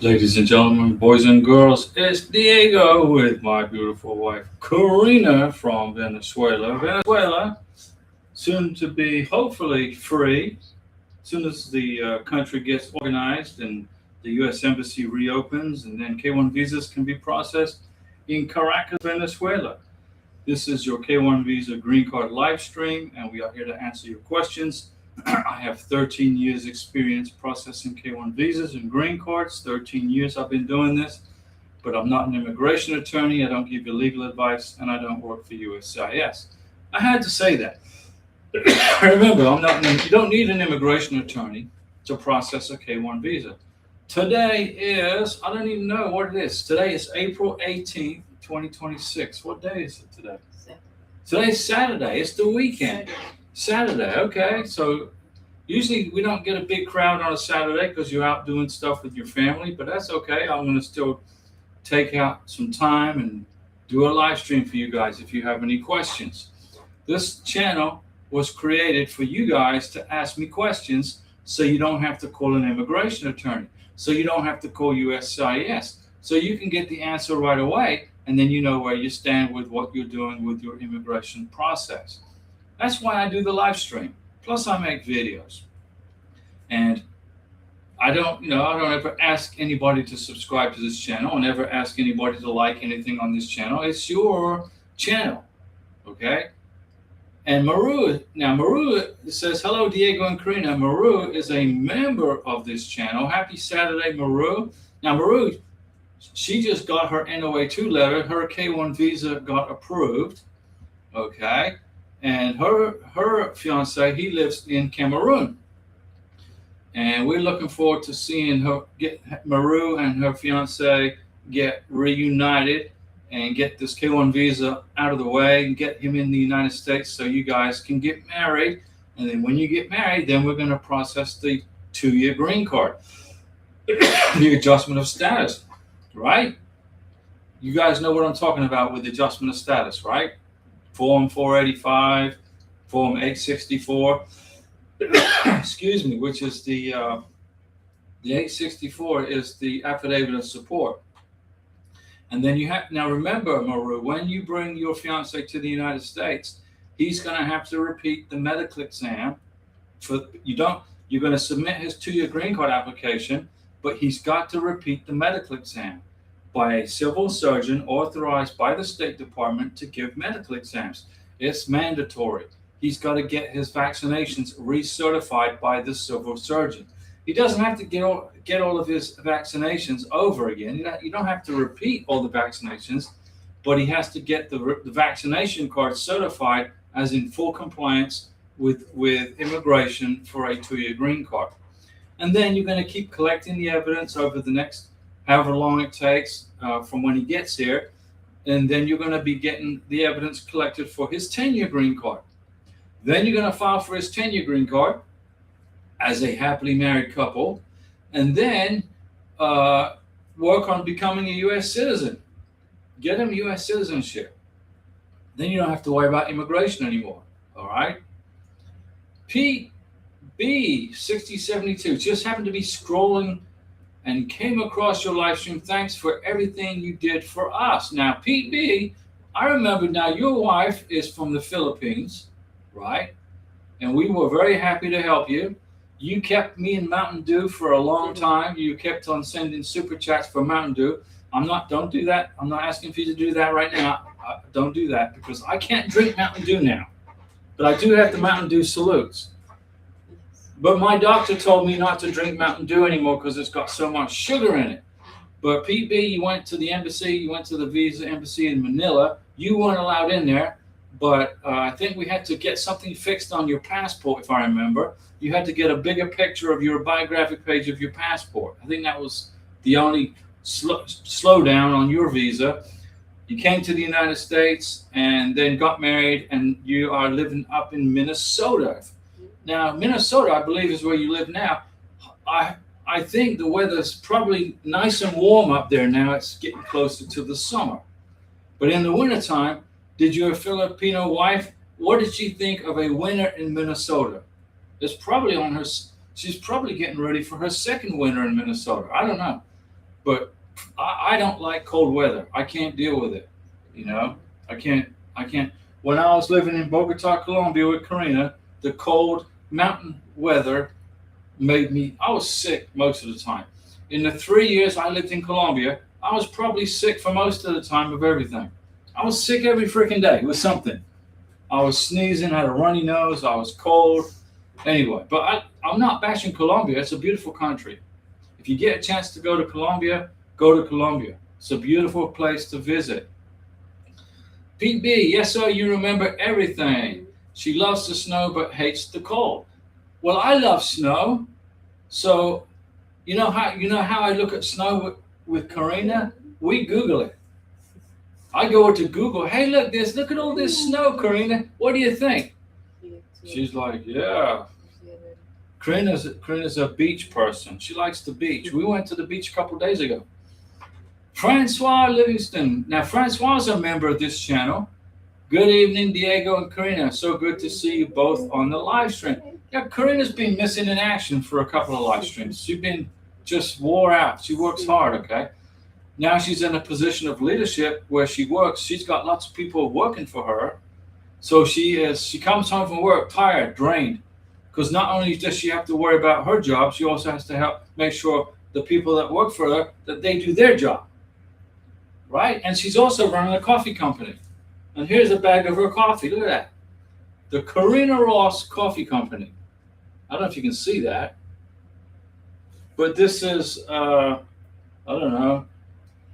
Ladies and gentlemen, boys and girls, it's Diego with my beautiful wife, Karina from Venezuela. Venezuela, soon to be hopefully free, soon as the country gets organized and the U.S. Embassy reopens, and then K1 visas can be processed in Caracas, Venezuela. This is your K1 Visa Green Card live stream, and we are here to answer your questions. I have 13 years experience processing K1 visas and green cards. 13 years I've been doing this, but I'm not an immigration attorney. I don't give you legal advice, and I don't work for USCIS. I had to say that. Remember, you don't need an immigration attorney to process a K1 visa. Today is, I don't even know what it is. Today is April 18th, 2026. What day is it today? Today's Saturday. It's the weekend. Saturday, okay. So usually we don't get a big crowd on a Saturday because you're out doing stuff with your family, but that's okay. I'm going to still take out some time and do a live stream for you guys if you have any questions. This channel was created for you guys to ask me questions so you don't have to call an immigration attorney, so you don't have to call USCIS, so you can get the answer right away, and then you know where you stand with what you're doing with your immigration process. That's why I do the live stream. Plus I make videos. And I don't ever ask anybody to subscribe to this channel. I never ask anybody to like anything on this channel. It's your channel, okay? And Maru says, hello, Diego and Karina. Maru is a member of this channel. Happy Saturday, Maru. Now, Maru, she just got her NOA2 letter. Her K1 visa got approved, okay? And her fiance, he lives in Cameroon. And we're looking forward to seeing Maru and her fiance get reunited and get this K1 visa out of the way and get him in the United States so you guys can get married. And then when you get married, then we're going to process the 2-year green card, the adjustment of status, right? You guys know what I'm talking about with adjustment of status, right? Form 485, Form 864, excuse me, which is the 864 is the affidavit of support. And then now remember, Maru, when you bring your fiance to the United States, he's going to have to repeat the medical exam. You're going to submit his 2-year green card application, but he's got to repeat the medical exam by a civil surgeon authorized by the State Department to give medical exams. It's mandatory. He's got to get his vaccinations recertified by the civil surgeon. He doesn't have to get all of his vaccinations over again. You don't have to repeat all the vaccinations, but he has to get the vaccination card certified as in full compliance with immigration for a 2-year green card. And then you're going to keep collecting the evidence over the next however long it takes from when he gets here. And then you're going to be getting the evidence collected for his 10-year green card. Then you're going to file for his 10-year green card as a happily married couple. And then work on becoming a U.S. citizen. Get him U.S. citizenship. Then you don't have to worry about immigration anymore. All right? Pete B, 6072, just happened to be scrolling and came across your live stream. Thanks for everything you did for us. Now, Pete B, I remember now your wife is from the Philippines, right? And we were very happy to help you. You kept me in Mountain Dew for a long time. You kept on sending super chats for Mountain Dew. Don't do that. I'm not asking for you to do that right now. Don't do that because I can't drink Mountain Dew now. But I do have the Mountain Dew salutes. But my doctor told me not to drink Mountain Dew anymore because it's got so much sugar in it. But PB, you went to the embassy, you went to the visa embassy in Manila. You weren't allowed in there, but I think we had to get something fixed on your passport, if I remember. You had to get a bigger picture of your biographic page of your passport. I think that was the only slowdown on your visa. You came to the United States and then got married, and you are living up in Minnesota. Now, Minnesota, I believe, is where you live now. I think the weather's probably nice and warm up there now. It's getting closer to the summer. But in the wintertime, did your Filipino wife, what did she think of a winter in Minnesota? It's probably she's probably getting ready for her second winter in Minnesota. I don't know. But I don't like cold weather. I can't deal with it. You know, I can't. I can't. When I was living in Bogota, Colombia with Karina, the cold mountain weather made me. I was sick most of the time. In the 3 years I lived in Colombia, I was probably sick for most of the time of everything. I was sick every freaking day with something. I was sneezing, had a runny nose, I was cold. Anyway, but I'm not bashing Colombia. It's a beautiful country. If you get a chance to go to Colombia, go to Colombia. It's a beautiful place to visit. Pete B, yes sir, you remember everything. She loves the snow but hates the cold. Well, I love snow. So you know how I look at snow with Karina? We Google it. I go to Google, hey look at all this snow, Karina. What do you think? She's like, yeah. Karina's a beach person. She likes the beach. We went to the beach a couple of days ago. Francois Livingston. Now, Francois is a member of this channel. Good evening, Diego and Karina. So good to see you both on the live stream. Yeah, Karina's been missing in action for a couple of live streams. She's been just wore out. She works hard, okay? Now she's in a position of leadership where she works. She's got lots of people working for her. So she comes home from work tired, drained. Because not only does she have to worry about her job, she also has to help make sure the people that work for her, that they do their job. Right? And she's also running a coffee company. And here's a bag of her coffee. Look at that. The Karina Ross Coffee Company. I don't know if you can see that. But this is, I don't know,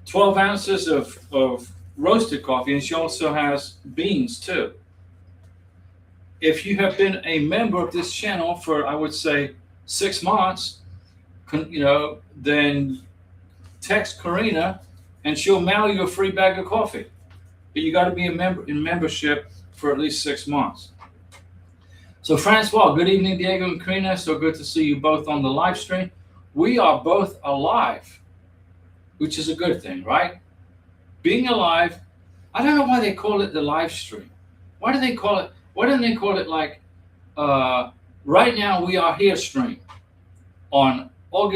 12 ounces of roasted coffee. And she also has beans too. If you have been a member of this channel for, I would say, 6 months, then text Karina and she'll mail you a free bag of coffee. But you got to be a member in membership for at least 6 months. So Francois, good evening, Diego and Karina. So good to see you both on the live stream. We are both alive, which is a good thing, right? Being alive, I don't know why they call it the live stream. Why don't they call it like, right now we are here stream on April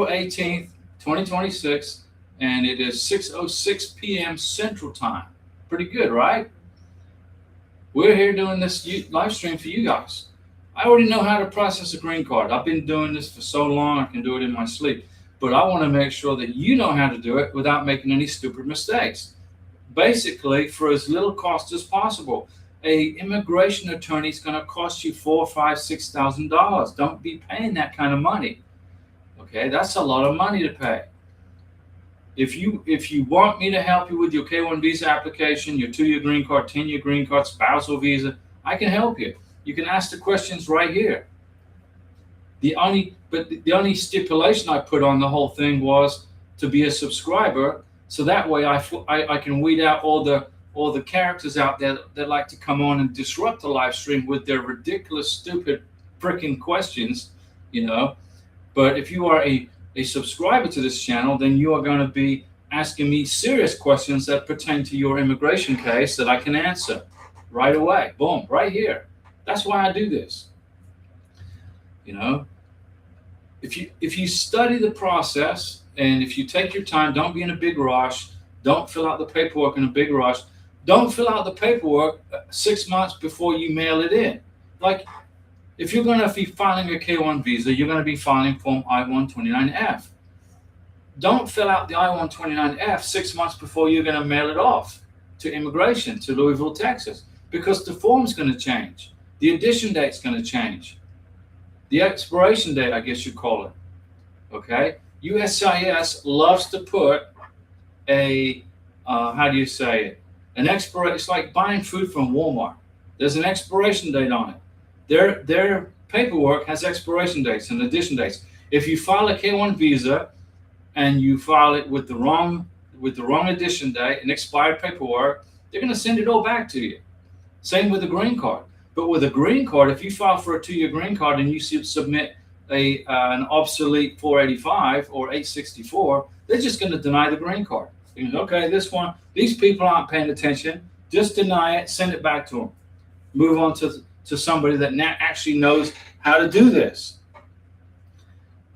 18th, 2026, and it is 6:06 p.m. Central Time. Pretty good, right? We're here doing this live stream for you guys. I already know how to process a green card. I've been doing this for so long, I can do it in my sleep. But I want to make sure that you know how to do it without making any stupid mistakes. Basically, for as little cost as possible. A immigration attorney is going to cost you $4,000, $5,000, $6,000. Don't be paying that kind of money. Okay, that's a lot of money to pay. If you want me to help you with your K-1 visa application, your 2-year green card, 10-year green card, spousal visa, I can help you. You can ask the questions right here. The only stipulation I put on the whole thing was to be a subscriber, so that way I can weed out all the characters out there that like to come on and disrupt the live stream with their ridiculous, stupid, freaking questions, But if you are a subscriber to this channel, then you are going to be asking me serious questions that pertain to your immigration case that I can answer right away. Boom, right here. That's why I do this. If you study the process and if you take your time, don't be in a big rush. Don't fill out the paperwork in a big rush. Don't fill out the paperwork 6 months before you mail it in. Like, if you're going to be filing a K-1 visa, you're going to be filing Form I-129F. Don't fill out the I-129F 6 months before you're going to mail it off to immigration, to Louisville, Texas, because the form's going to change. The addition date's going to change. The expiration date, I guess you call it. Okay? USCIS loves to put it's like buying food from Walmart. There's an expiration date on it. Their paperwork has expiration dates and addition dates. If you file a K-1 visa and you file it with the wrong addition date and expired paperwork, they're going to send it all back to you. Same with the green card. But with a green card, if you file for a 2-year green card and you submit an obsolete 485 or 864, they're just going to deny the green card. Okay, these people aren't paying attention. Just deny it, send it back to them. Move on to somebody that now actually knows how to do this.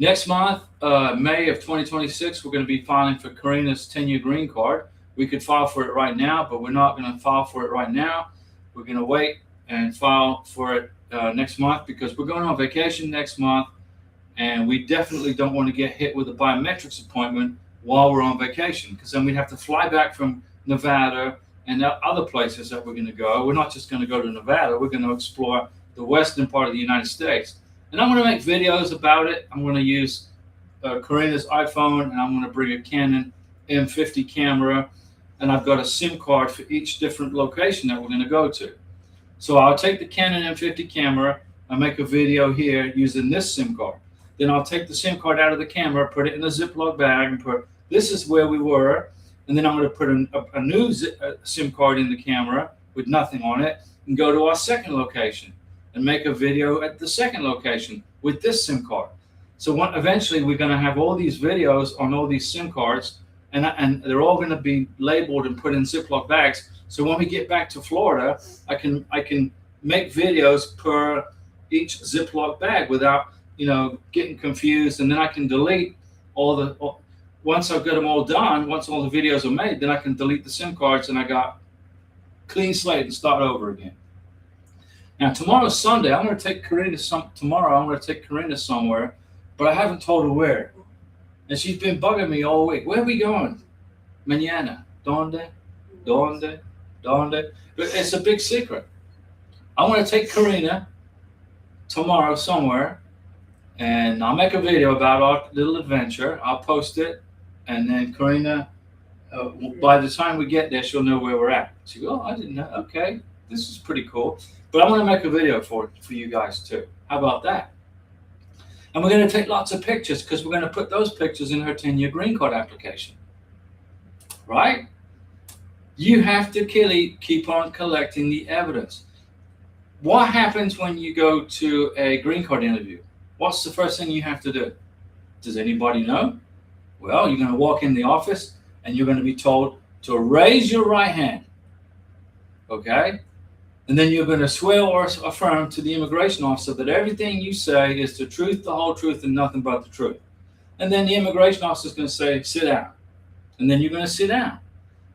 Next month, May of 2026, we're going to be filing for Karina's 10-year green card. We could file for it right now, but we're not going to file for it right now. We're going to wait and file for it next month because we're going on vacation next month, and we definitely don't want to get hit with a biometrics appointment while we're on vacation, because then we'd have to fly back from Nevada and other places that we're going to go. We're not just going to go to Nevada. We're going to explore the western part of the United States. And I'm going to make videos about it. I'm going to use Karina's iPhone, and I'm going to bring a Canon M50 camera, and I've got a SIM card for each different location that we're going to go to. So I'll take the Canon M50 camera and make a video here using this SIM card. Then I'll take the SIM card out of the camera, put it in a Ziploc bag, and put, this is where we were. And then I'm going to put a new SIM card in the camera with nothing on it and go to our second location and make a video at the second location with this SIM card. So eventually we're going to have all these videos on all these SIM cards, and they're all going to be labeled and put in Ziploc bags. So when we get back to Florida, I can make videos per each Ziploc bag without getting confused, and then I can delete once I've got them all done, once all the videos are made, then I can delete the SIM cards, and I got clean slate and start over again. Now tomorrow's Sunday. I'm going to take Karina tomorrow. I'm going to take Karina somewhere, but I haven't told her where, and she's been bugging me all week. Where are we going? Mañana. Donde? Donde? Donde? But it's a big secret. I want to take Karina tomorrow somewhere, and I'll make a video about our little adventure. I'll post it, and then Karina, by the time we get there, she'll know where we're at. She goes, "Oh, I didn't know. Okay, this is pretty cool." But I'm going to make a video for you guys too. How about that? And we're going to take lots of pictures, because we're going to put those pictures in her 10-year green card application. Right? You have to keep on collecting the evidence. What happens when you go to a green card interview? What's the first thing you have to do? Does anybody know? Well, you're going to walk in the office, and you're going to be told to raise your right hand. Okay? And then you're going to swear or affirm to the immigration officer that everything you say is the truth, the whole truth, and nothing but the truth. And then the immigration officer is going to say, sit down. And then you're going to sit down.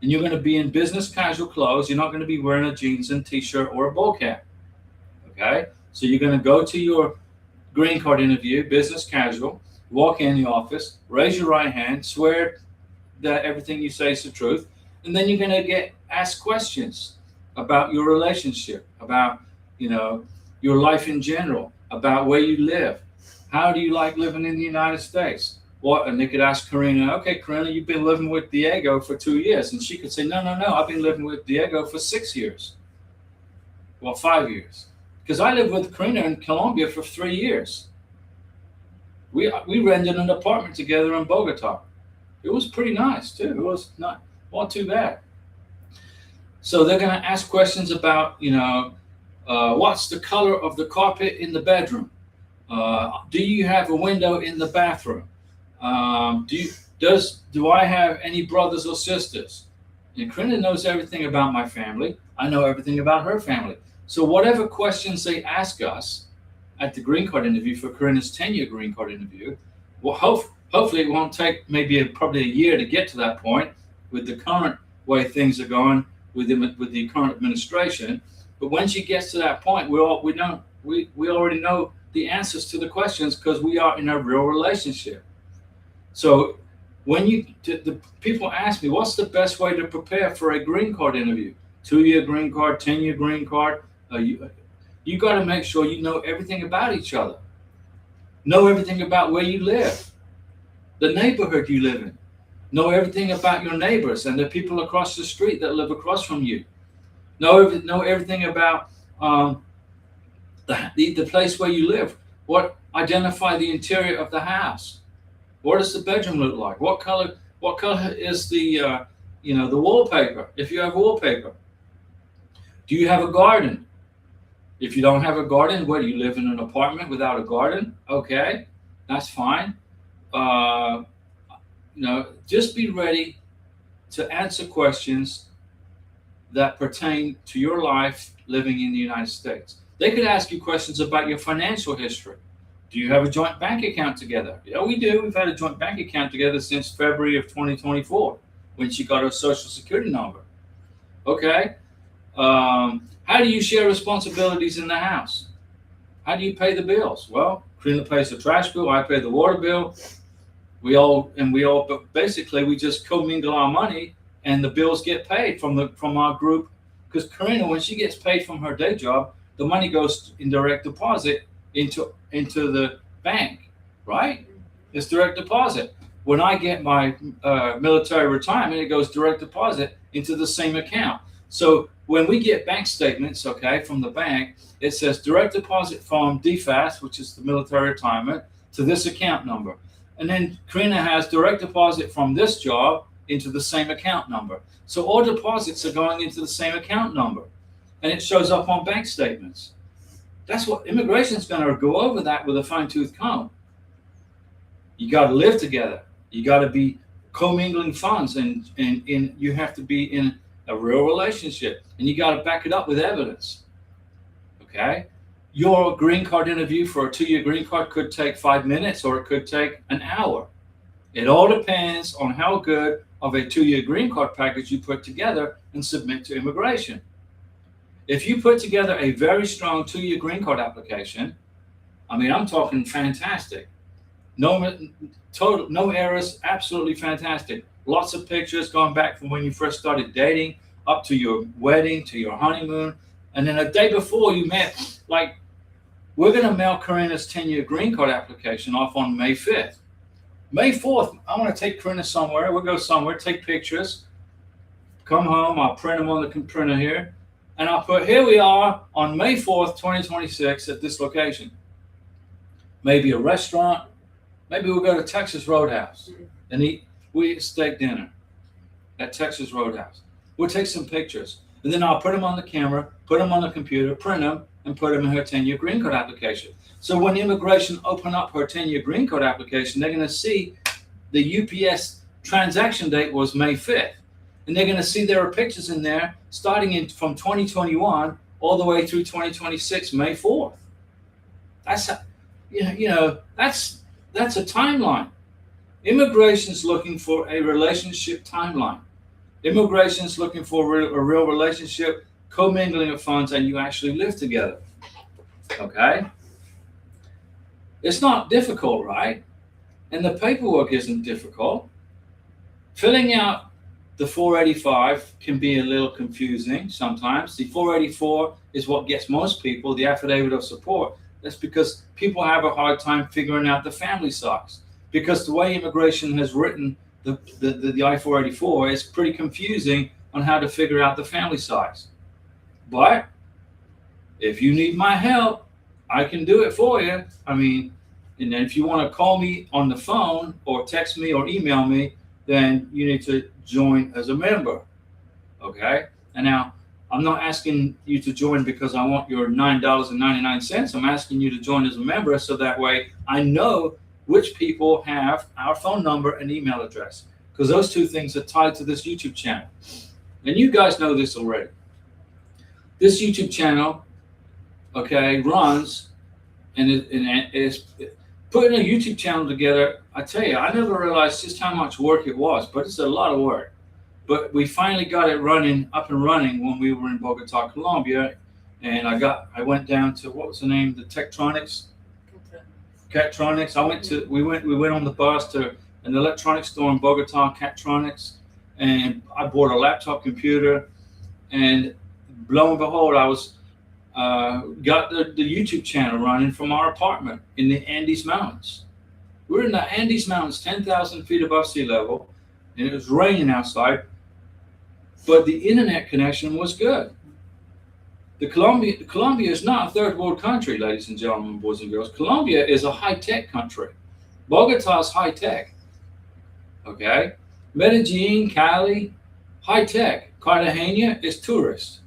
And you're going to be in business casual clothes. You're not going to be wearing a jeans and t-shirt or a bowl cap. Okay? So you're going to go to your green card interview, business casual, walk in the office, raise your right hand, swear that everything you say is the truth. And then you're going to get asked questions about your relationship, about your life in general, about where you live. How do you like living in the United States? And they could ask Karina, okay, Karina, you've been living with Diego for 2 years. And she could say, no, I've been living with Diego for 6 years. Well, 5 years. Because I lived with Karina in Colombia for 3 years. We rented an apartment together in Bogota. It was pretty nice too. It was not too bad. So they're going to ask questions about, what's the color of the carpet in the bedroom? Do you have a window in the bathroom? Do I have any brothers or sisters? And Karina knows everything about my family. I know everything about her family. So whatever questions they ask us at the green card interview for Karina's 10-year green card interview, well, hopefully it won't take probably a year to get to that point with the current way things are going with the current administration. But when she gets to that point, we already know the answers to the questions, because we are in a real relationship. So when the people ask me, what's the best way to prepare for a green card interview? 2-year green card, 10-year green card. You got to make sure you know everything about each other. Know everything about where you live, the neighborhood you live in. Know everything about your neighbors and the people across the street that live across from you. Know everything about the place where you live. Identify the interior of the house. What does the bedroom look like? What color is the wallpaper, if you have wallpaper? Do you have a garden? If you don't have a garden, do you live in an apartment without a garden? Okay, that's fine. Just be ready to answer questions that pertain to your life living in the United States. They could ask you questions about your financial history. Do you have a joint bank account together? Yeah, we do. We've had a joint bank account together since February of 2024 when she got her social security number. Okay. How do you share responsibilities in the house? How do you pay the bills? Well, Karina pays the trash bill. I pay the water bill. But basically we just commingle our money, and the bills get paid from our group. Because Karina, when she gets paid from her day job, the money goes in direct deposit into the bank, right? It's direct deposit. When I get my military retirement, it goes direct deposit into the same account. So when we get bank statements, okay, from the bank, it says direct deposit from DFAS, which is the military retirement, to this account number. And then Karina has direct deposit from this job into the same account number. So all deposits are going into the same account number, and it shows up on bank statements. That's what immigration's going to go over that with a fine-tooth comb. You got to live together. You got to be commingling funds, and you have to be in a real relationship, and you got to back it up with evidence. Okay? Your green card interview for a 2-year green card could take 5 minutes, or it could take an hour. It all depends on how good of a 2-year green card package you put together and submit to immigration. If you put together a very strong 2-year green card application, I mean, I'm talking fantastic. No errors, absolutely fantastic. Lots of pictures going back from when you first started dating up to your wedding, to your honeymoon. And then a day before you met, like, we're going to mail Karina's 10-year green card application off on May 5th. May 4th, I want to take Karina somewhere. We'll go somewhere, take pictures, come home. I'll print them on the printer here. And I'll put, here we are on May 4th, 2026 at this location. Maybe a restaurant. Maybe we'll go to Texas Roadhouse and we eat steak dinner at Texas Roadhouse. We'll take some pictures. And then I'll put them on the camera, put them on the computer, print them, and put them in her 10-year green card application. So when immigration open up her 10-year green card application, they're going to see the UPS transaction date was May 5th. And they're going to see there are pictures in there starting from 2021 all the way through 2026, May 4th. That's a timeline. Immigration's looking for a relationship timeline. Immigration's looking for a real relationship, commingling of funds, and you actually live together. Okay? It's not difficult, right? And the paperwork isn't difficult. Filling out the 485 can be a little confusing sometimes. The 484 is what gets most people, the affidavit of support. That's because people have a hard time figuring out the family size. Because the way immigration has written the I-484 is pretty confusing on how to figure out the family size. But if you need my help, I can do it for you. I mean, and then if you want to call me on the phone or text me or email me, then you need to join as a member. Okay? And now, I'm not asking you to join because I want your $9.99. I'm asking you to join as a member so that way I know which people have our phone number and email address, because those two things are tied to this YouTube channel. And you guys know this already. This YouTube channel, okay, runs and is putting a YouTube channel together. I tell you, I never realized just how much work it was, but it's a lot of work. But we finally got it up and running when we were in Bogota, Colombia, and I went down to, what was the name? The Tektronix. We went on the bus to an electronics store in Bogota, Tektronix, and I bought a laptop computer, and lo and behold, I was got the YouTube channel running from our apartment in the Andes Mountains. We're in the Andes Mountains, 10,000 feet above sea level, and it was raining outside, but the internet connection was good. Colombia is not a third world country, ladies and gentlemen, boys and girls. Colombia is a high-tech country. Bogota is high-tech. Okay? Medellin, Cali, high-tech. Cartagena is tourist.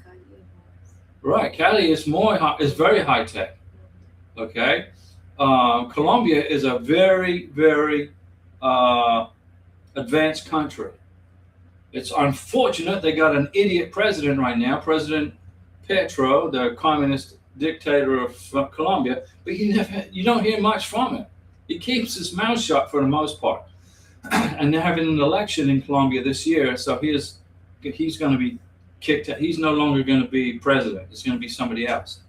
Right, Cali is very high-tech. Okay? Colombia is a very, very advanced country. It's unfortunate they got an idiot president right now, President Petro, the communist dictator of Colombia, but you don't hear much from him. He keeps his mouth shut for the most part. And they're having an election in Colombia this year, so he's going to be kicked out. He's no longer going to be president. It's going to be somebody else.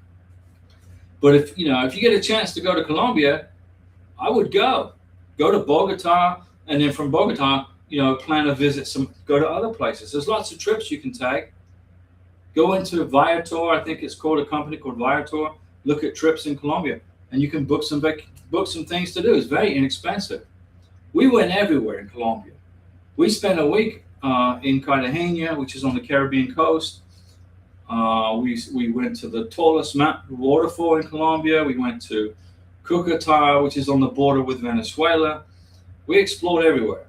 But if you get a chance to go to Colombia, I would go to Bogota, and then from Bogota, plan to visit go to other places. There's lots of trips you can take. Go into Viator, I think it's called, a company called Viator. Look at trips in Colombia, and you can book some things to do. It's very inexpensive. We went everywhere in Colombia. We spent a week in Cartagena, which is on the Caribbean coast. We went to the tallest waterfall in Colombia. We went to Cucuta, which is on the border with Venezuela. We explored everywhere.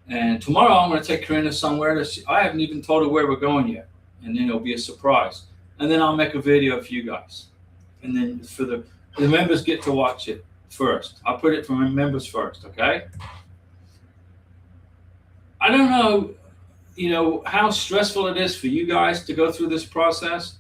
And tomorrow I'm going to take Karina somewhere. I haven't even told her where we're going yet. And then it'll be a surprise. And then I'll make a video for you guys. And then for the members get to watch it first. I'll put it for my members first, okay? I don't know, how stressful it is for you guys to go through this process.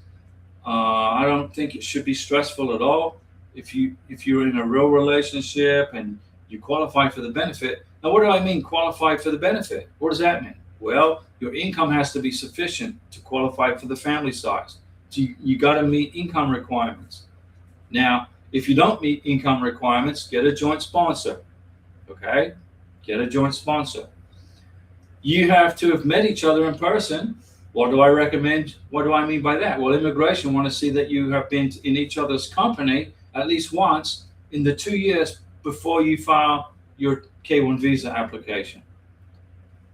I don't think it should be stressful at all. If you're in a real relationship and you qualify for the benefit. Now, what do I mean qualify for the benefit? What does that mean? Well, your income has to be sufficient to qualify for the family size. So you got to meet income requirements. Now, if you don't meet income requirements, get a joint sponsor, okay? Get a joint sponsor. You have to have met each other in person. What do I recommend? What do I mean by that? Well, immigration want to see that you have been in each other's company at least once in the 2 years before you file your K-1 visa application.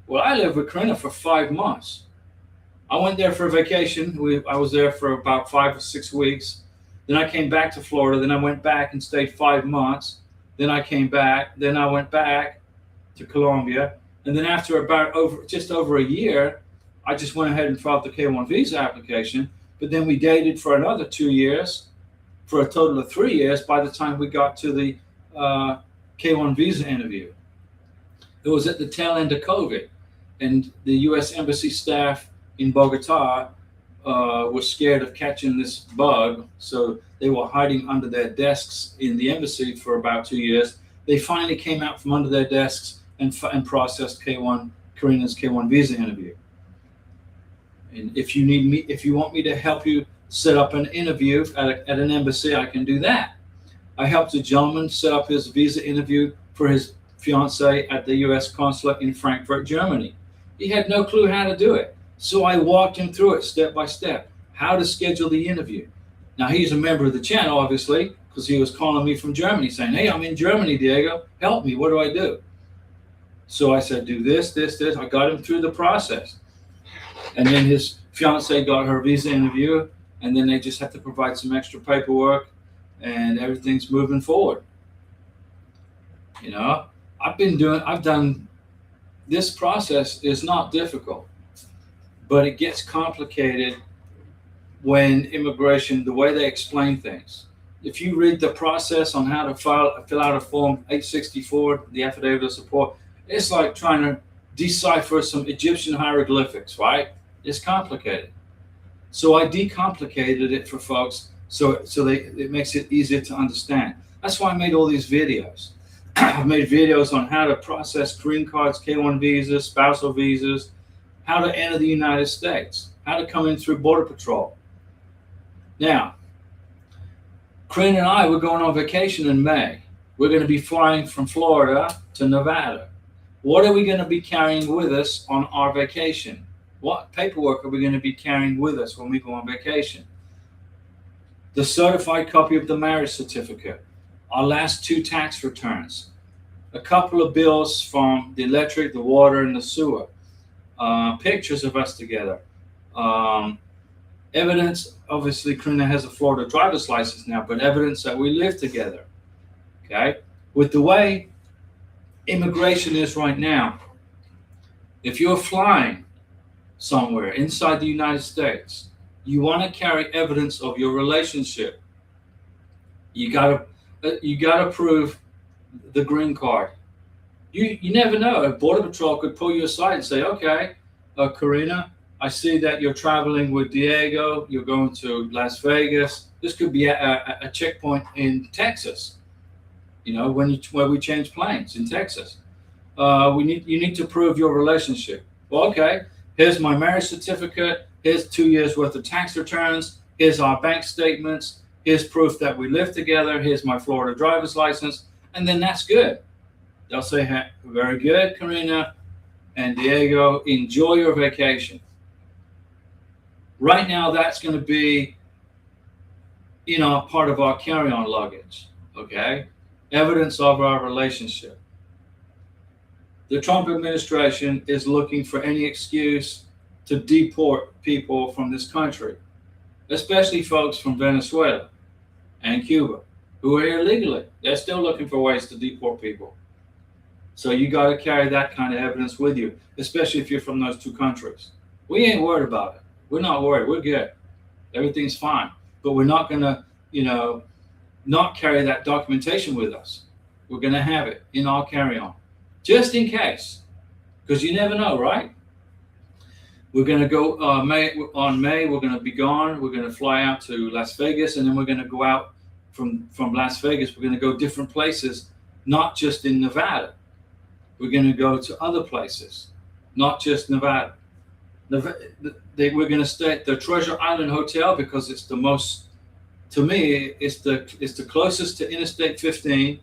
Well, I lived with Karina for 5 months. I went there for a vacation. I was there for about 5 or 6 weeks. Then I came back to Florida. Then I went back and stayed 5 months. Then I came back. Then I went back to Colombia. And then after just over a year, I just went ahead and filed the K-1 visa application. But then we dated for another 2 years, for a total of 3 years by the time we got to the K-1 visa interview. It was at the tail end of COVID. And the U.S. Embassy staff in Bogota was scared of catching this bug. So they were hiding under their desks in the embassy for about 2 years. They finally came out from under their desks and processed Karina's K-1 visa interview. And if you want me to help you set up an interview at an embassy, I can do that. I helped a gentleman set up his visa interview for his fiancée at the U.S. consulate in Frankfurt, Germany. He had no clue how to do it. So I walked him through it step by step, how to schedule the interview. Now, he's a member of the channel, obviously, because he was calling me from Germany saying, hey, I'm in Germany, Diego. Help me. What do I do? So I said, do this, this, this. I got him through the process. And then his fiancée got her visa interview, and then they just have to provide some extra paperwork, and everything's moving forward. I've done, this process is not difficult, but it gets complicated when immigration, the way they explain things. If you read the process on how to fill out a form 864, the affidavit of support, it's like trying to decipher some Egyptian hieroglyphics, right? It's complicated. So I decomplicated it for folks so it makes it easier to understand. That's why I made all these videos. I've made videos on how to process green cards, K-1 visas, spousal visas, how to enter the United States, how to come in through Border Patrol. Now, Karina and I, we're going on vacation in May. We're going to be flying from Florida to Nevada. What are we going to be carrying with us on our vacation? What paperwork are we going to be carrying with us when we go on vacation? The certified copy of the marriage certificate, our last 2 tax returns, a couple of bills from the electric, the water, and the sewer, pictures of us together, evidence. Obviously, Karina has a Florida driver's license now, but evidence that we live together. Okay, with the way immigration is right now, if you're flying somewhere inside the United States, you want to carry evidence of your relationship. You gotta prove the green card. You never know. Border Patrol could pull you aside and say, okay, Karina, I see that you're traveling with Diego. You're going to Las Vegas. This could be a checkpoint in Texas. You know, where we change planes in Texas. You need to prove your relationship. Well, okay. Here's my marriage certificate. Here's 2 years worth of tax returns. Here's our bank statements. Here's proof that we live together. Here's my Florida driver's license, and then that's good. They'll say, hey, very good, Karina and Diego. Enjoy your vacation. Right now, that's going to be, part of our carry-on luggage. Okay, evidence of our relationship. The Trump administration is looking for any excuse to deport people from this country, especially folks from Venezuela and Cuba who are here illegally. They're still looking for ways to deport people. So you got to carry that kind of evidence with you, especially if you're from those two countries. We ain't worried about it. We're not worried. We're good. Everything's fine. But we're not going to, not carry that documentation with us. We're going to have it in our carry-on, just in case, because you never know, right? We're going to go May. We're going to be gone. We're going to fly out to Las Vegas, and then we're going to go out from Las Vegas. We're going to go different places, not just in Nevada. We're going to go to other places, not just Nevada. We're going to stay at the Treasure Island Hotel because it's the most, to me, it's the closest to Interstate 15,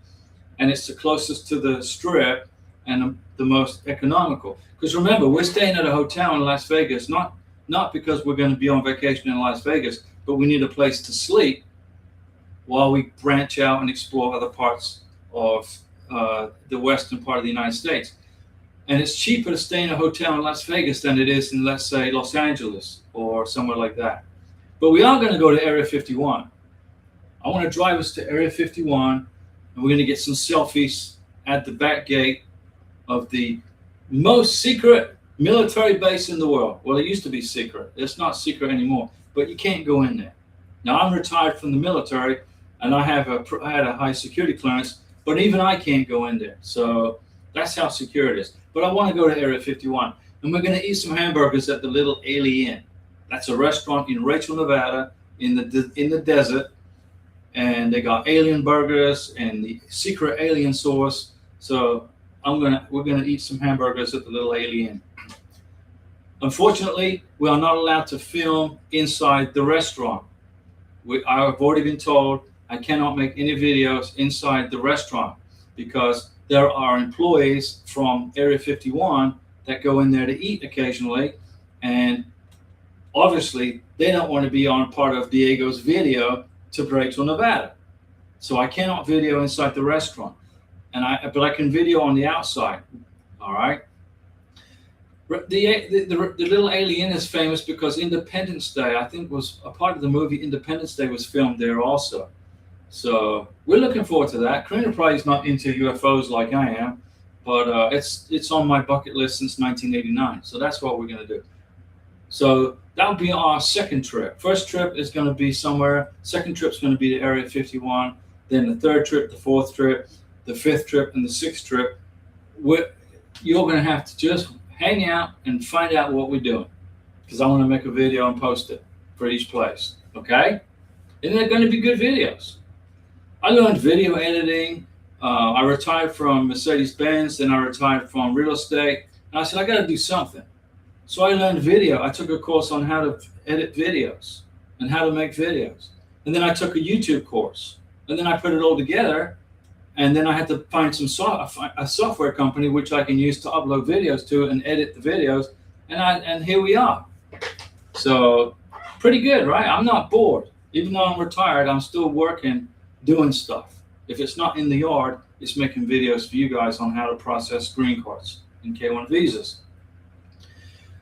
and it's the closest to the Strip, and the most economical. Because remember, we're staying at a hotel in Las Vegas, not because we're going to be on vacation in Las Vegas, but we need a place to sleep while we branch out and explore other parts of the western part of the United States. And it's cheaper to stay in a hotel in Las Vegas than it is in, let's say, Los Angeles or somewhere like that. But we are going to go to Area 51. I want to drive us to Area 51, and we're going to get some selfies at the back gate of the most secret military base in the world. Well, it used to be secret. It's not secret anymore, but you can't go in there. Now, I'm retired from the military, and I had a high security clearance, but even I can't go in there. So that's how secure it is. But I want to go to Area 51, and we're going to eat some hamburgers at the Little Alien. That's a restaurant in Rachel, Nevada, in the desert, and they got alien burgers and the secret alien sauce. So we're gonna eat some hamburgers at the Little Alien. Unfortunately, we are not allowed to film inside the restaurant. I've already been told I cannot make any videos inside the restaurant because there are employees from Area 51 that go in there to eat occasionally, and obviously they don't want to be on part of Diego's video to Rachel, Nevada. So I cannot video inside the restaurant, but I can video on the outside. All right. The Little Alien is famous because Independence Day, I think, was a part of the movie. Independence Day was filmed there also. So we're looking forward to that. Karina probably is not into UFOs like I am, but it's on my bucket list since 1989. So that's what we're going to do. So that'll be our second trip. First trip is going to be somewhere. Second trip is going to be to Area 51. Then the third trip, the fourth trip, the fifth trip, and the sixth trip. You're going to have to just hang out and find out what we're doing, because I want to make a video and post it for each place. Okay? And they're going to be good videos. I learned video editing. I retired from Mercedes-Benz, then I retired from real estate. And I said, I got to do something. So I learned video. I took a course on how to edit videos and how to make videos. And then I took a YouTube course. And then I put it all together. And then I had to find a software company which I can use to upload videos to and edit the videos. And here we are. So pretty good, right? I'm not bored. Even though I'm retired, I'm still working, doing stuff. If it's not in the yard, it's making videos for you guys on how to process green cards and K1 visas.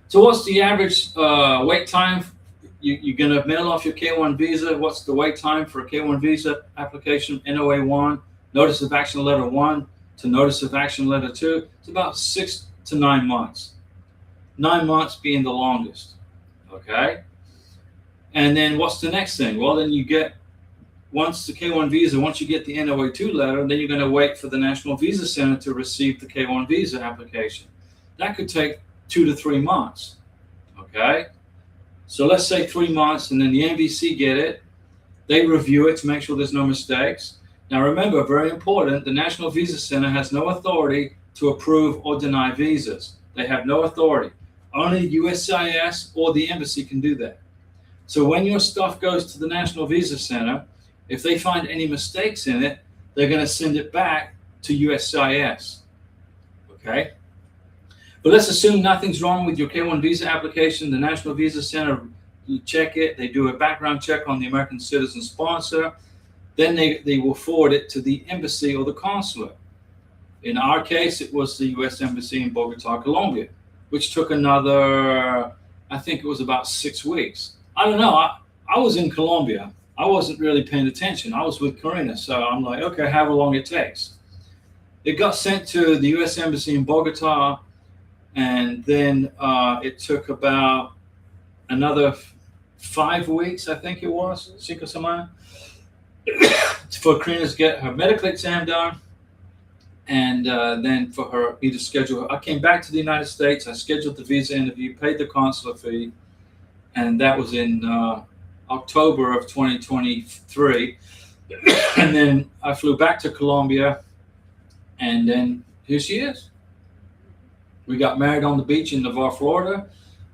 So what's the average wait time? You're going to mail off your K1 visa. What's the wait time for a K1 visa application? NOA 1, Notice of Action Letter 1 to Notice of Action Letter 2. It's about 6 to 9 months. 9 months being the longest. Okay? And then what's the next thing? Well, then you get, once the K1 visa, once you get the NOA 2 letter, then you're going to wait for the National Visa Center to receive the K1 visa application. That could take 2 to 3 months. Okay? So let's say 3 months, and then the NVC get it. They review it to make sure there's no mistakes. Now remember, very important, the National Visa Center has no authority to approve or deny visas. They have no authority. Only USCIS or the embassy can do that. So when your stuff goes to the National Visa Center, if they find any mistakes in it, they're going to send it back to USCIS. Okay? But let's assume nothing's wrong with your K-1 visa application. The National Visa Center check it. They do a background check on the American citizen sponsor. Then they will forward it to the embassy or the consulate. In our case, it was the U.S. Embassy in Bogota, Colombia, which took another, I think it was about 6 weeks. I don't know. I was in Colombia. I wasn't really paying attention. I was with Karina, so I'm like, okay, however long it takes. It got sent to the U.S. Embassy in Bogota, and then it took about another 5 weeks, I think it was, 5 semanas, for Karina to get her medical exam done, and then for her to schedule. I came back to the United States. I scheduled the visa interview, paid the consular fee, and that was in October of 2023. And then I flew back to Colombia, and then here she is. We got married on the beach in Navarre, Florida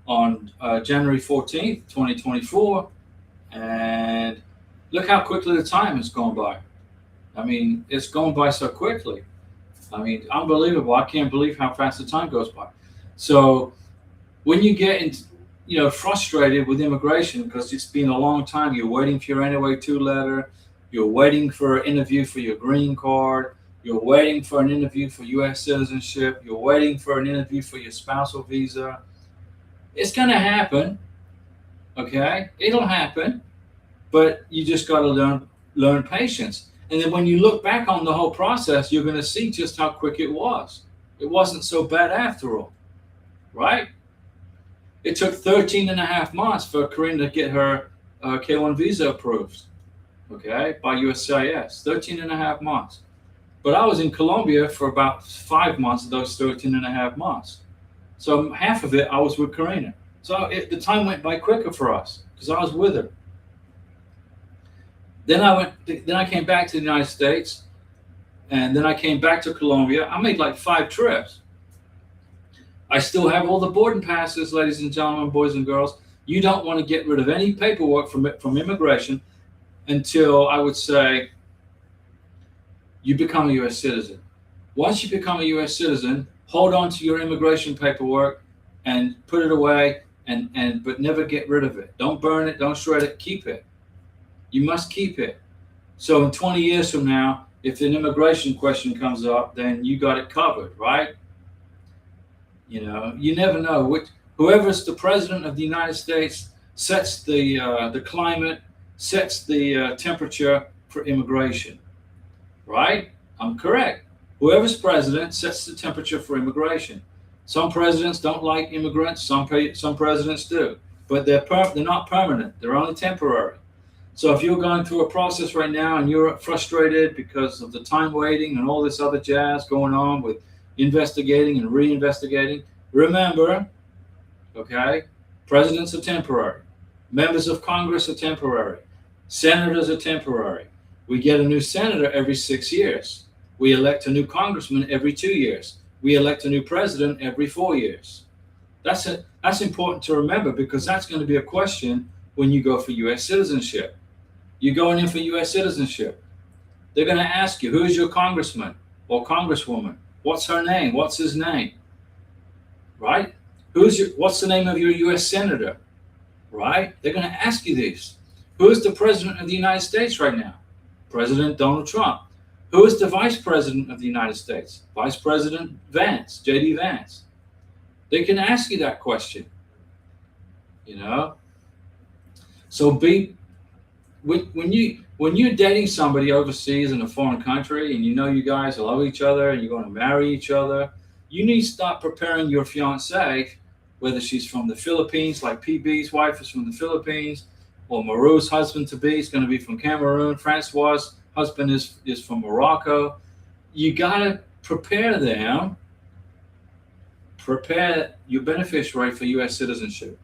on January 14th, 2024. And look how quickly the time has gone by. I mean, it's gone by so quickly. I mean, unbelievable. I can't believe how fast the time goes by. So when you get frustrated with immigration because it's been a long time, you're waiting for your NOA-2 letter, you're waiting for an interview for your green card, you're waiting for an interview for U.S. citizenship, you're waiting for an interview for your spousal visa. It's going to happen, okay? It'll happen, but you just got to learn patience. And then when you look back on the whole process, you're going to see just how quick it was. It wasn't so bad after all, right? It took 13 and a half months for Karina to get her K-1 visa approved, okay, by USCIS, 13 and a half months. But I was in Colombia for about 5 months of those 13 and a half months. So half of it, I was with Karina. So the time went by quicker for us because I was with her. Then I came back to the United States, and then I came back to Colombia. I made like 5 trips. I still have all the boarding passes, ladies and gentlemen, boys and girls. You don't want to get rid of any paperwork from immigration until, I would say, you become a U.S. citizen. Once you become a U.S. citizen, hold on to your immigration paperwork and put it away, but never get rid of it. Don't burn it. Don't shred it. Keep it. You must keep it. So in 20 years from now, if an immigration question comes up, then you got it covered, right? You know, you never know. Whoever's the president of the United States sets the climate, sets the temperature for immigration, right? I'm correct. Whoever's president sets the temperature for immigration. Some presidents don't like immigrants. Some presidents do, but they're not permanent. They're only temporary. So if you're going through a process right now and you're frustrated because of the time waiting and all this other jazz going on with investigating and reinvestigating, remember, okay, presidents are temporary. Members of Congress are temporary. Senators are temporary. We get a new senator every 6 years. We elect a new congressman every 2 years. We elect a new president every 4 years. That's important to remember because that's going to be a question when you go for U.S. citizenship. You're going in for U.S. citizenship. They're going to ask you, who's your congressman or congresswoman? What's her name? What's his name? Right? What's the name of your U.S. senator? Right? They're going to ask you these. Who is the president of the United States right now? President Donald Trump. Who is the vice president of the United States? Vice President Vance, J.D. Vance. They can ask you that question. You know? So when you're dating somebody overseas in a foreign country and you know you guys love each other and you're going to marry each other, you need to start preparing your fiancée, whether she's from the Philippines, like PB's wife is from the Philippines, or Maru's husband-to-be is going to be from Cameroon, Francois' husband is from Morocco. You got to prepare your beneficiary for U.S. citizenship.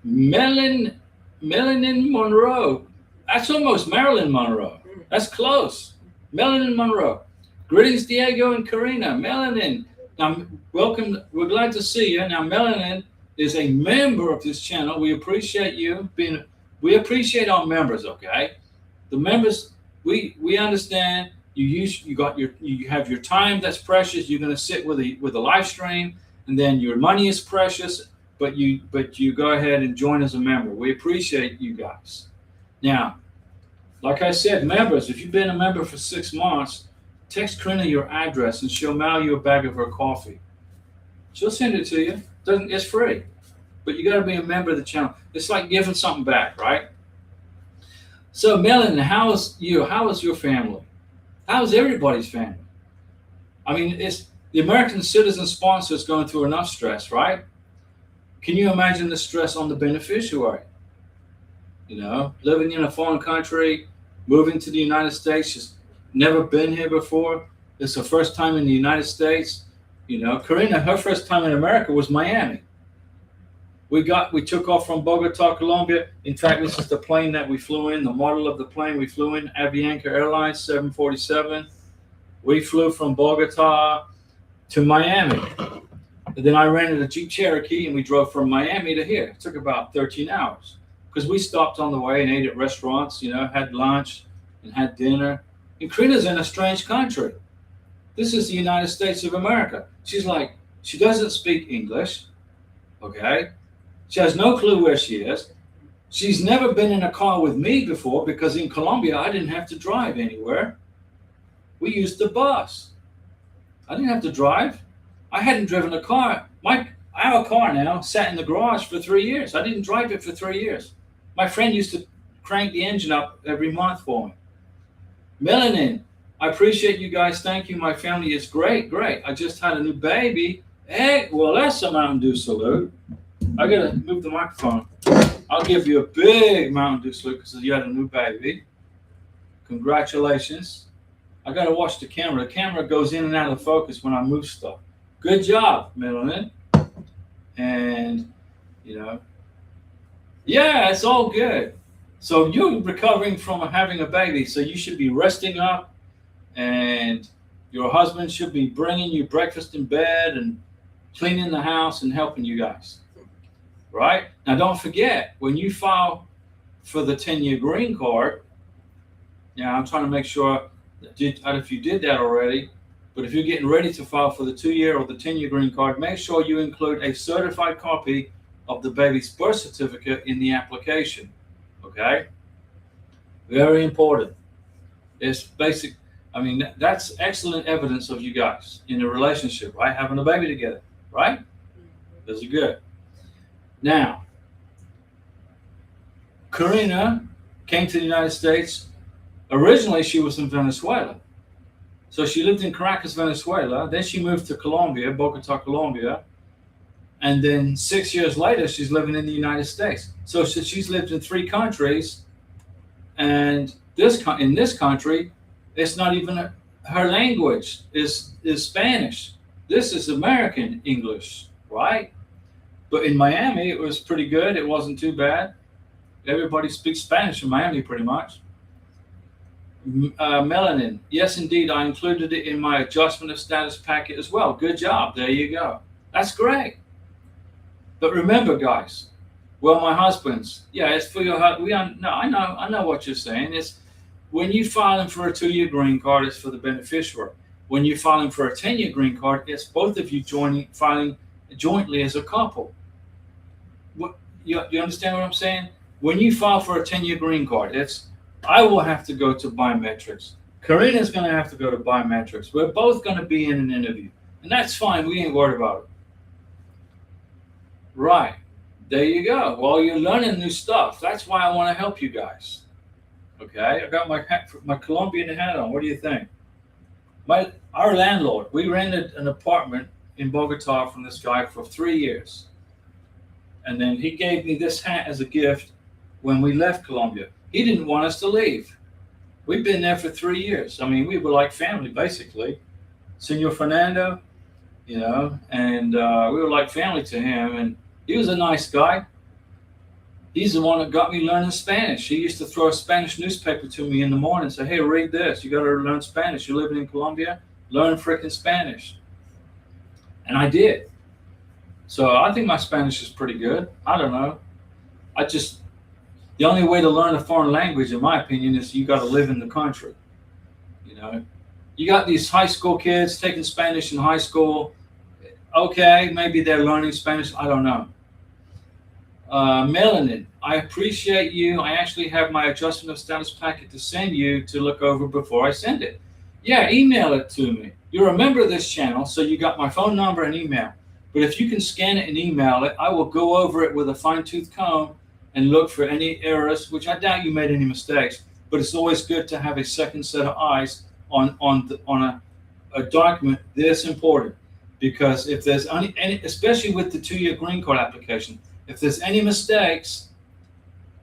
Melanin Monroe. That's almost Marilyn Monroe. That's close. Melanin Monroe. Greetings, Diego and Karina. Melanin. Now, welcome. We're glad to see you. Now, Melanin is a member of this channel. We appreciate you being. We appreciate our members. Okay, the members. We understand. You have your time that's precious. You're going to sit with a live stream, and then your money is precious. But you go ahead and join as a member. We appreciate you guys. Now, like I said, members, if you've been a member for 6 months, text Karina your address and she'll mail you a bag of her coffee. She'll send it to you. It's free. But you got to be a member of the channel. It's like giving something back, right? So, Melanie, how is you? How is your family? How is everybody's family? I mean, it's the American citizen sponsor is going through enough stress, right? Can you imagine the stress on the beneficiary? You know, living in a foreign country, moving to the United States, she's never been here before. It's her first time in the United States. You know, Karina, her first time in America was Miami. We took off from Bogota, Colombia. In fact, this is the plane that we flew in, the model of the plane we flew in, Avianca Airlines 747. We flew from Bogota to Miami. And then I rented a Jeep Cherokee and we drove from Miami to here. It took about 13 hours because we stopped on the way and ate at restaurants, you know, had lunch and had dinner. And Karina's in a strange country. This is the United States of America. She's like, she doesn't speak English, okay? She has no clue where she is. She's never been in a car with me before because in Colombia, I didn't have to drive anywhere. We used the bus. I didn't have to drive. I hadn't driven a car. Our car now sat in the garage for 3 years. I didn't drive it for 3 years. My friend used to crank the engine up every month for me. Melanin, I appreciate you guys. Thank you. My family is great. I just had a new baby. Hey, well, that's a Mountain Dew salute. I gotta move the microphone. I'll give you a big Mountain Dew salute because you had a new baby. Congratulations. I gotta watch the camera. The camera goes in and out of focus when I move stuff. Good job, Melanin. And, you know, yeah, it's all good. So you're recovering from having a baby, so you should be resting up, and your husband should be bringing you breakfast in bed and cleaning the house and helping you guys. Right? Now, don't forget, when you file for the 10-year green card, yeah, I'm trying to make sure that if you did that already, but if you're getting ready to file for the 2-year or the 10-year green card, make sure you include a certified copy of the baby's birth certificate in the application. Okay? Very important. It's basic. I mean, that's excellent evidence of you guys in a relationship, right? Having a baby together, right? Those are good. Now, Karina came to the United States. Originally, she was in Venezuela. So she lived in Caracas, Venezuela. Then she moved to Colombia, Bogota, Colombia. And then 6 years later, she's living in the United States. So she's lived in 3 countries. And in this country, it's not even her language is Spanish. This is American English, right? But in Miami, it was pretty good. It wasn't too bad. Everybody speaks Spanish in Miami pretty much. Melanin, yes, indeed. I included it in my adjustment of status packet as well. Good job. There you go. That's great. But remember, guys, well, my husband's, yeah, it's for your husband. No, I know what you're saying. It's when you filing for a 2-year green card, it's for the beneficiary. When you're filing for a 10-year green card, it's both of you filing jointly as a couple. You understand what I'm saying? When you file for a 10-year green card, I will have to go to biometrics. Karina's going to have to go to biometrics. We're both going to be in an interview. And that's fine. We ain't worried about it. Right. There you go. Well, you're learning new stuff. That's why I want to help you guys. Okay? I got my Colombian hat on. What do you think? Our landlord, we rented an apartment in Bogota from this guy for 3 years. And then he gave me this hat as a gift when we left Colombia. He didn't want us to leave. We've been there for 3 years. I mean, we were like family, basically. Senor Fernando, you know, and we were like family to him. And he was a nice guy. He's the one that got me learning Spanish. He used to throw a Spanish newspaper to me in the morning and say, hey, read this. You got to learn Spanish. You're living in Colombia, learn freaking Spanish. And I did. So I think my Spanish is pretty good. I don't know. The only way to learn a foreign language, in my opinion, is you got to live in the country. You know, you got these high school kids taking Spanish in high school. Okay, maybe they're learning Spanish. I don't know. Melanin, I appreciate you. I actually have my adjustment of status packet to send you to look over before I send it. Yeah, email it to me. You're a member of this channel, so you got my phone number and email. But if you can scan it and email it, I will go over it with a fine-tooth comb and look for any errors, which I doubt you made any mistakes. But it's always good to have a second set of eyes on a document this important, because if there's any, especially with the 2-year green card application, if there's any mistakes,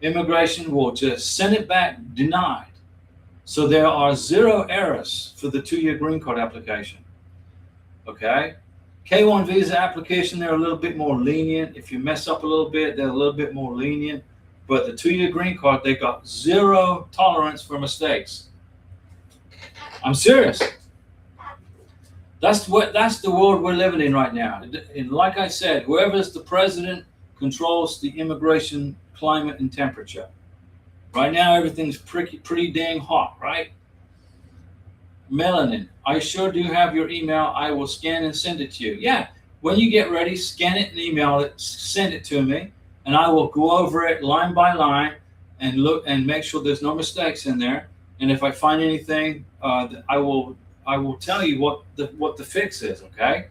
immigration will just send it back denied. So there are 0 errors for the 2-year green card application. Okay? K1 visa application, they're a little bit more lenient. If you mess up a little bit, they're a little bit more lenient. But the 2-year green card, they got 0 tolerance for mistakes. I'm serious. That's the world we're living in right now. And like I said, whoever's the president controls the immigration climate and temperature. Right now, everything's pretty dang hot, right? Melanin, I sure do have your email. I will scan and send it to you. Yeah, when you get ready, scan it and email it, send it to me, and I will go over it line by line and look and make sure there's no mistakes in there. And if I find anything, I will tell you what the fix is. Okay,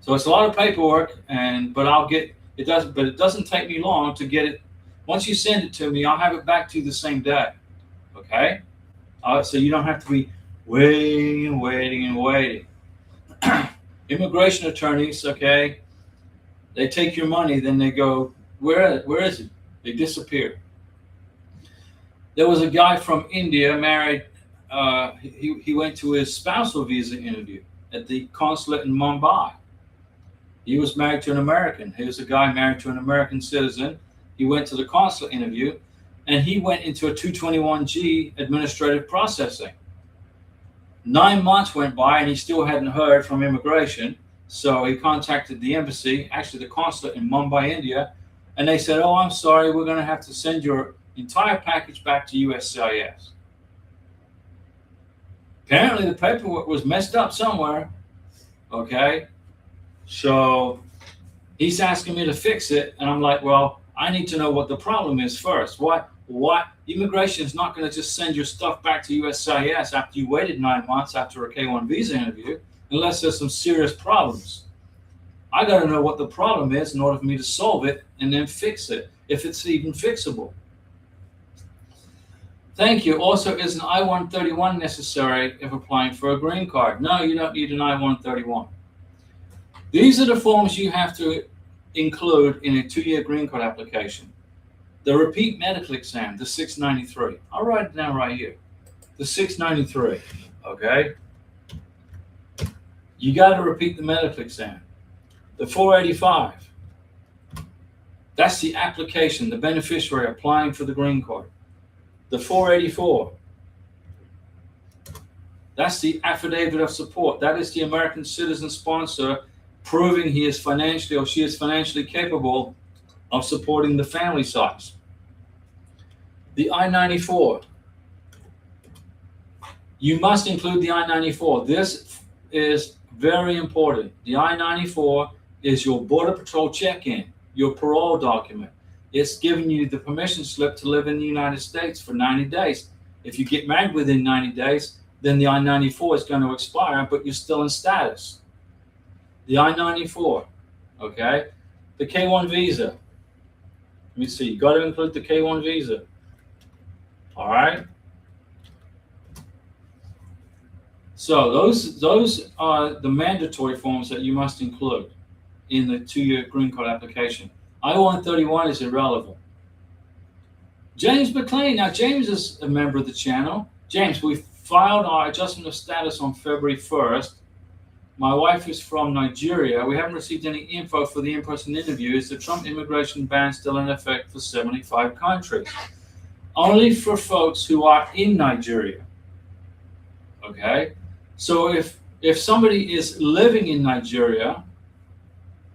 so it's a lot of paperwork, but it doesn't take me long to get it. Once you send it to me, I'll have it back to you the same day. Okay, so you don't have to be waiting. Immigration attorneys, okay, they take your money, then they go, where is it? They disappear. There was a guy from India married. He went to his spousal visa interview at the consulate in Mumbai. He was married to an American. He was a guy married to an American citizen. He went to the consulate interview, and he went into a 221G administrative processing. 9 months went by, and he still hadn't heard from immigration. So he contacted the embassy, actually the consulate in Mumbai, India, and they said, "Oh, I'm sorry, we're going to have to send your entire package back to USCIS." Apparently, the paperwork was messed up somewhere. Okay, so he's asking me to fix it, and I'm like, well, I need to know what the problem is first. What immigration is not going to just send your stuff back to USCIS after you waited 9 months after a K1 visa interview, unless there's some serious problems. I got to know what the problem is in order for me to solve it and then fix it, if it's even fixable. Thank you. Also, is an I-131 necessary if applying for a green card? No, you don't need an I-131. These are the forms you have to include in a 2-year green card application. The repeat medical exam, the 693. I'll write it down right here. The 693, okay? You got to repeat the medical exam. The 485, that's the application, the beneficiary applying for the green card. The 484, that's the affidavit of support. That is the American citizen sponsor proving he is financially or she is financially capable of supporting the family size. The I-94, you must include the I-94. This is very important. The I-94 is your Border Patrol check-in, your parole document. It's giving you the permission slip to live in the United States for 90 days. If you get married within 90 days, then the I-94 is going to expire, but you're still in status. The I-94, okay? The K1 visa. Let me see, you got to include the K1 visa. All right? So those are the mandatory forms that you must include in the 2-year green card application. I-131 is irrelevant. James McLean. Now, James is a member of the channel. James, we filed our adjustment of status on February 1st. My wife is from Nigeria. We haven't received any info for the in-person interview. Is the Trump immigration ban still in effect for 75 countries? Only for folks who are in Nigeria. Okay? So if somebody is living in Nigeria,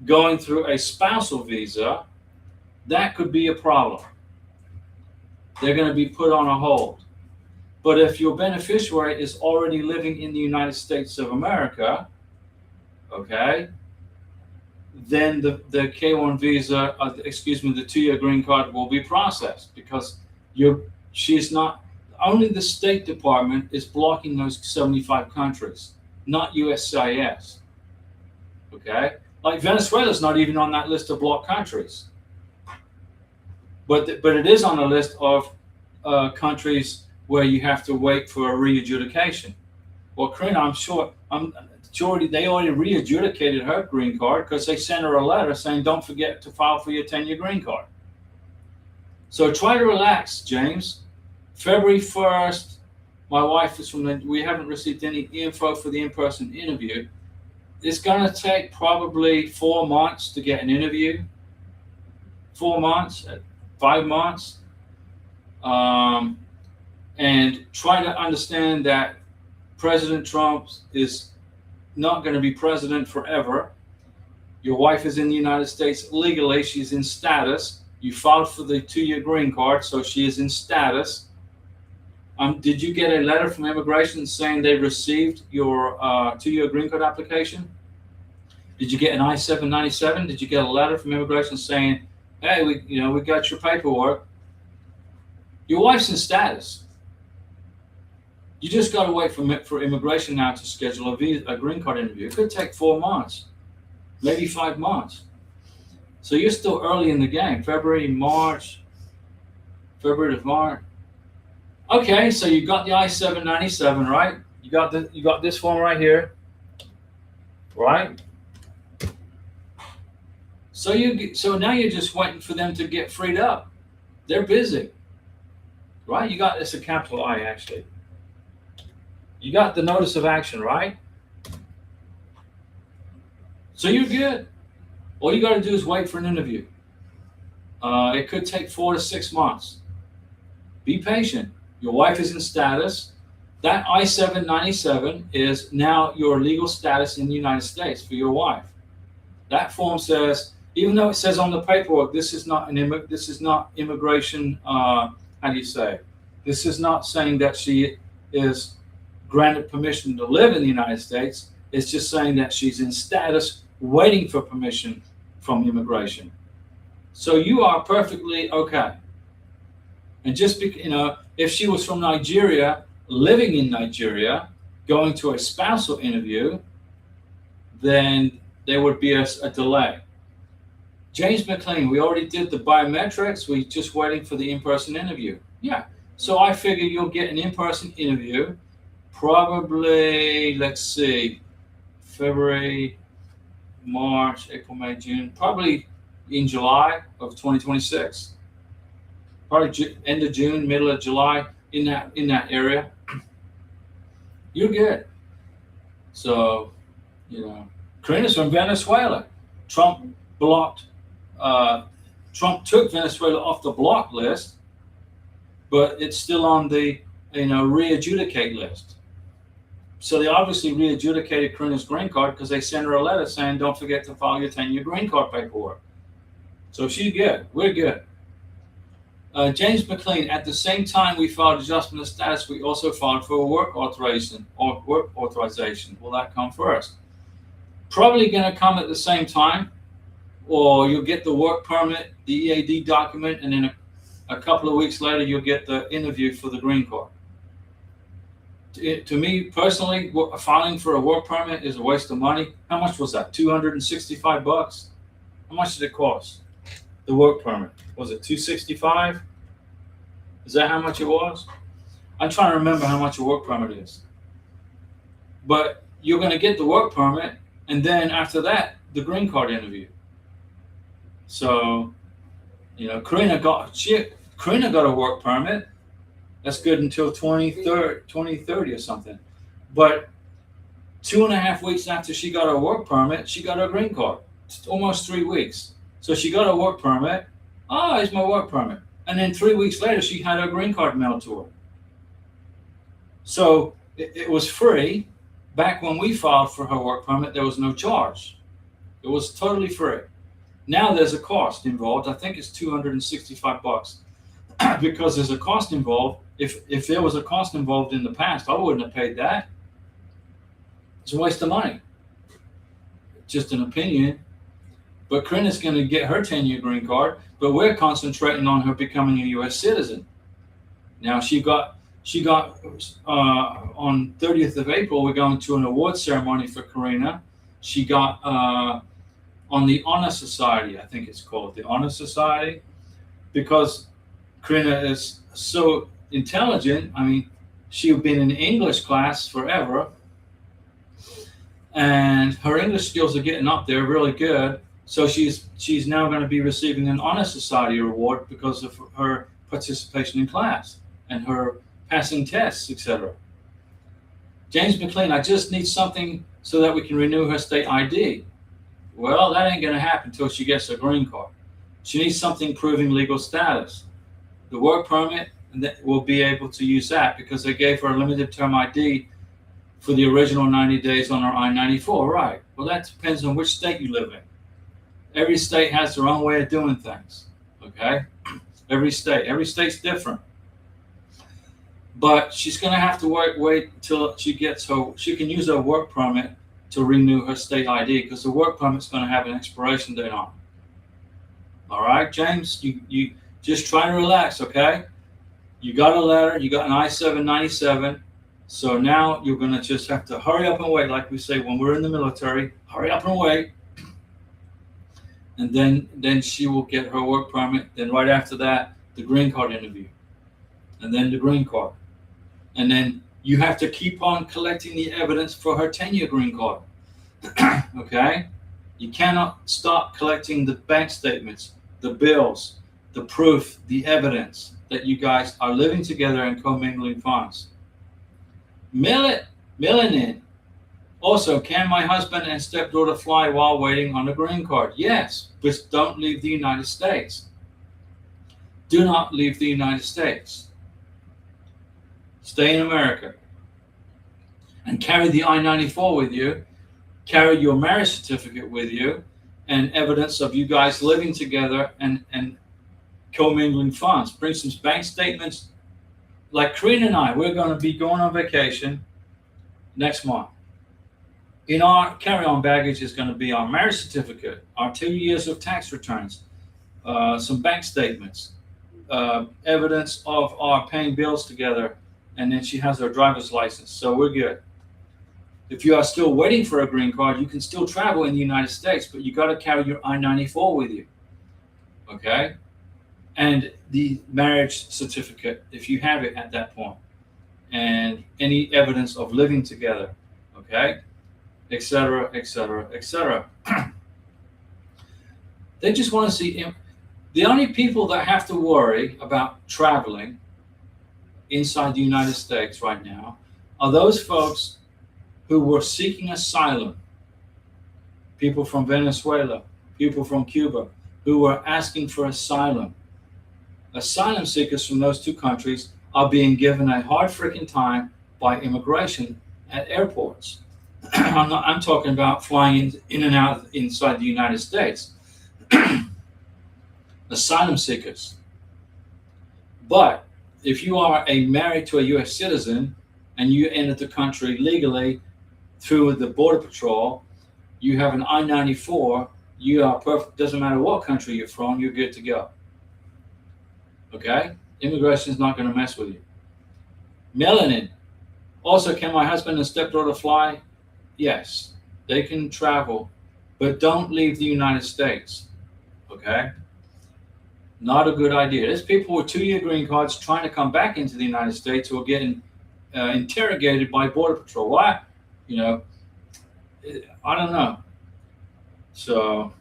going through a spousal visa, that could be a problem. They're going to be put on a hold. But if your beneficiary is already living in the United States of America, okay, then the K1 visa, the 2-year green card will be processed, because she's not, only the State Department is blocking those 75 countries, not USCIS. Okay? Like Venezuela's not even on that list of blocked countries. But it is on the list of countries where you have to wait for a re-adjudication. Well, Karina, I'm sure they already re-adjudicated her green card, because they sent her a letter saying, don't forget to file for your 10-year green card. So try to relax, James. February 1st, my wife is we haven't received any info for the in-person interview. It's going to take probably 4 months to get an interview. 4 months, 5 months. And try to understand that President Trump is not going to be president forever. Your wife is in the United States legally. She's in status. You filed for the 2-year green card, so she is in status. Did you get a letter from immigration saying they received your 2-year green card application? Did you get an I-797? Did you get a letter from immigration saying, hey, we got your paperwork? Your wife's in status. You just got to wait for immigration now to schedule a green card interview. It could take 4 months, maybe 5 months. So you're still early in the game. February to March. Okay, so you got the I-797, right? You got this form right here, right? So now you're just waiting for them to get freed up. They're busy, right? You got this, a capital I, actually. You got the notice of action, right? So you're good. All you got to do is wait for an interview. It could take 4 to 6 months. Be patient. Your wife is in status. That I-797 is now your legal status in the United States for your wife. That form says, even though it says on the paperwork, this is not immigration. How do you say? This is not saying that she is granted permission to live in the United States. It's just saying that she's in status, waiting for permission from immigration. So you are perfectly okay. And just if she was from Nigeria, living in Nigeria, going to a spousal interview, then there would be a delay. James McLean, we already did the biometrics. We're just waiting for the in-person interview. Yeah. So I figure you'll get an in-person interview probably, let's see, February, March, April, May, June, probably in July of 2026. Probably end of June, middle of July, in that area. You're good. So, Karina's from Venezuela. Trump took Venezuela off the block list, but it's still on the re-adjudicate list. So they obviously re-adjudicated Karina's green card because they sent her a letter saying, don't forget to file your 10-year green card paperwork. So she's good. We're good. James McLean, at the same time we filed adjustment of status, we also filed for a work authorization. Will that come first? Probably going to come at the same time, or you'll get the work permit, the EAD document, and then a couple of weeks later you'll get the interview for the green card. To me personally, filing for a work permit is a waste of money. How much was that? $265? How much did it cost? The work permit, was it $265? Is that how much it was? I'm trying to remember how much a work permit is. But you're going to get the work permit, and then after that, the green card interview. So, Karina got a work permit. That's good until 2030 or something. But 2.5 weeks after she got her work permit, she got her green card. It's almost 3 weeks. So she got her work permit. Oh, here's my work permit. And then 3 weeks later, she had her green card mailed to her. So it was free. Back when we filed for her work permit, there was no charge. It was totally free. Now there's a cost involved. I think it's $265 because there's a cost involved. If there was a cost involved in the past, I wouldn't have paid that. It's a waste of money. Just an opinion. But Karina's going to get her 10-year green card, but we're concentrating on her becoming a U.S. citizen. Now she got on 30th of April, we're going to an award ceremony for Karina. She got on the Honor Society, I think it's called, the Honor Society, because Karina is so intelligent. I mean, she's been in English class forever, and her English skills are getting up there really good. So she's now going to be receiving an Honor Society award because of her participation in class and her passing tests, etc. James McLean, I just need something so that we can renew her state ID. Well, that ain't going to happen until she gets her green card. She needs something proving legal status. The work permit, and we'll be able to use that because they gave her a limited term ID for the original 90 days on her I-94, right? Well, that depends on which state you live in. Every state has their own way of doing things, okay? Every state's different. But she's going to have to wait until she can use her work permit to renew her state ID because the work permit's going to have an expiration date on it. All right, James, you just try to relax, okay? You got a letter, you got an I-797, so now you're going to just have to hurry up and wait, like we say when we're in the military, hurry up and wait. And then she will get her work permit. Then right after that, the green card interview. And then the green card. And then you have to keep on collecting the evidence for her 10-year green card. Okay? You cannot stop collecting the bank statements, the bills, the proof, the evidence that you guys are living together and commingling funds. Mail it in. Also, can my husband and stepdaughter fly while waiting on a green card? Yes, but don't leave the United States. Do not leave the United States. Stay in America. And carry the I-94 with you. Carry your marriage certificate with you and evidence of you guys living together and commingling funds. Bring some bank statements. Like Karina and I, we're going to be going on vacation next month. In our carry-on baggage is going to be our marriage certificate, our 2 years of tax returns, some bank statements, evidence of our paying bills together, and then she has her driver's license. So we're good. If you are still waiting for a green card, you can still travel in the United States, but you got to carry your I-94 with you. Okay? And the marriage certificate, if you have it at that point, and any evidence of living together. Okay? Etc., etc., etc. They just want to see him. The only people that have to worry about traveling inside the United States right now are those folks who were seeking asylum, people from Venezuela, people from Cuba, who were asking for asylum. Asylum seekers from those two countries are being given a hard freaking time by immigration at airports. I'm talking about flying in and out inside the United States. Asylum seekers. But if you are married to a U.S. citizen and you entered the country legally through the Border Patrol, you have an I-94, you are perfect. Doesn't matter what country you're from, you're good to go. Okay? Immigration is not going to mess with you. Melanin. Also, can my husband and stepdaughter fly? Yes, they can travel, but don't leave the United States. Okay? Not a good idea. There's people with 2-year green cards trying to come back into the United States who are getting interrogated by Border Patrol. Why? You know, I don't know. So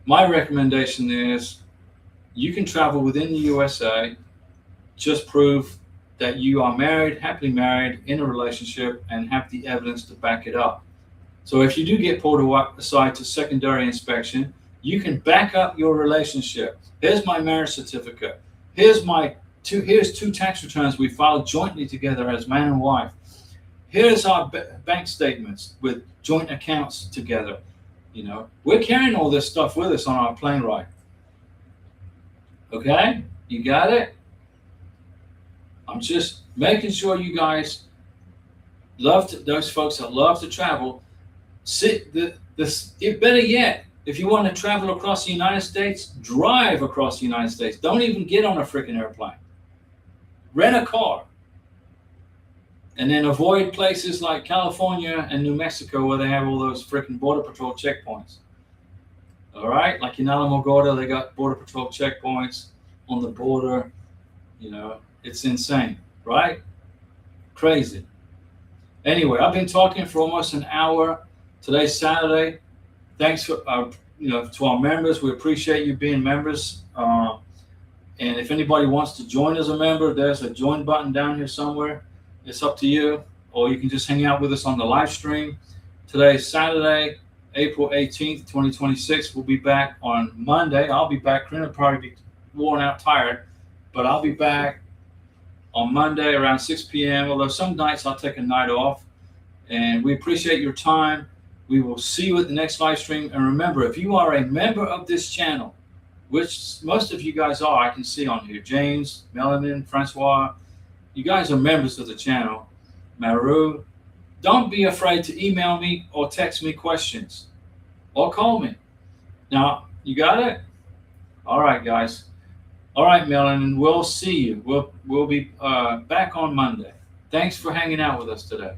my recommendation is you can travel within the USA, just prove that you are married, happily married, in a relationship, and have the evidence to back it up. So if you do get pulled aside to secondary inspection, you can back up your relationship. Here's my marriage certificate. Here's two tax returns we filed jointly together as man and wife. Here's our bank statements with joint accounts together. We're carrying all this stuff with us on our plane ride. Okay? You got it? I'm just making sure you guys those folks that love to travel. Better yet, if you want to travel across the United States, drive across the United States. Don't even get on a freaking airplane. Rent a car. And then avoid places like California and New Mexico where they have all those freaking Border Patrol checkpoints. All right? Like in Alamogordo, they got Border Patrol checkpoints on the border. It's insane, right? Crazy. Anyway, I've been talking for almost an hour. Today's Saturday. Thanks for to our members. We appreciate you being members. And if anybody wants to join as a member, there's a join button down here somewhere. It's up to you, or you can just hang out with us on the live stream. Today's Saturday, April 18th, 2026. We'll be back on Monday. I'll be back. Karina will probably be worn out, tired, but I'll be back on Monday around 6 p.m. Although some nights I'll take a night off. And we appreciate your time. We will see you at the next live stream. And remember, if you are a member of this channel, which most of you guys are, I can see on here, James, Melanin, Francois, you guys are members of the channel. Maru, don't be afraid to email me or text me questions or call me. Now, you got it? All right, guys. All right, Melanin, we'll see you. We'll be back on Monday. Thanks for hanging out with us today.